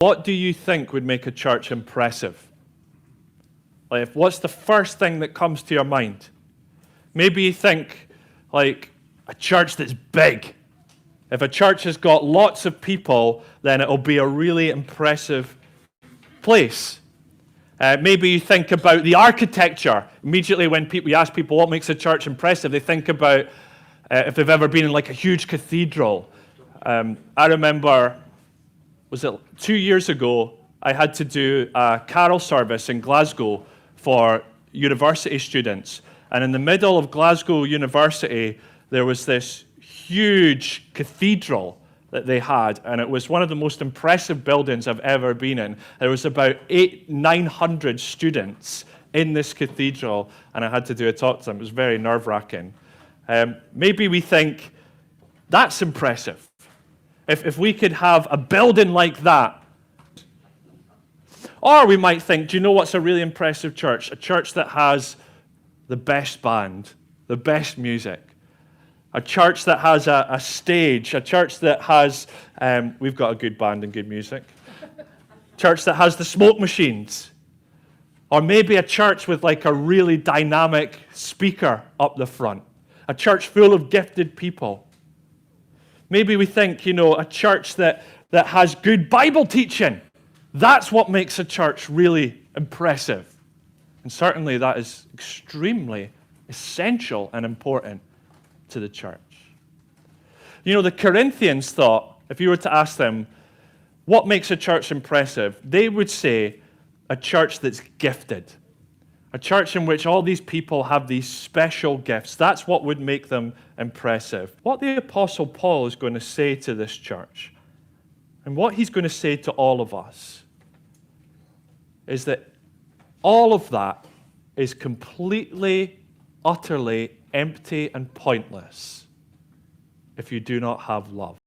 What do you think would make a church impressive? Like, what's the first thing that comes to your mind? Maybe you think, like, a church that's big. If a church has got lots of people, then it'll be a really impressive place. Maybe you think about the architecture. Immediately when you ask people what makes a church impressive, they think about if they've ever been in like a huge cathedral. I remember, was it 2 years ago, I had to do a carol service in Glasgow for university students. And in the middle of Glasgow University, there was this huge cathedral that they had, and it was one of the most impressive buildings I've ever been in. There was about 900 students in this cathedral, and I had to do a talk to them. It was very nerve-wracking. Maybe we think, that's impressive. If we could have a building like that. Or we might think, do you know what's a really impressive church? A church that has the best band, the best music. A church that has a stage, a church that has, we've got a good band and good music. Church that has the smoke machines. Or maybe a church with like a really dynamic speaker up the front. A church full of gifted people. Maybe we think, a church that has good Bible teaching. That's what makes a church really impressive. And certainly that is extremely essential and important to the church. The Corinthians thought, if you were to ask them, what makes a church impressive? They would say a church that's gifted. A church in which all these people have these special gifts. That's what would make them impressive. What the Apostle Paul is going to say to this church, and what he's going to say to all of us, is that all of that is completely, utterly empty and pointless if you do not have love.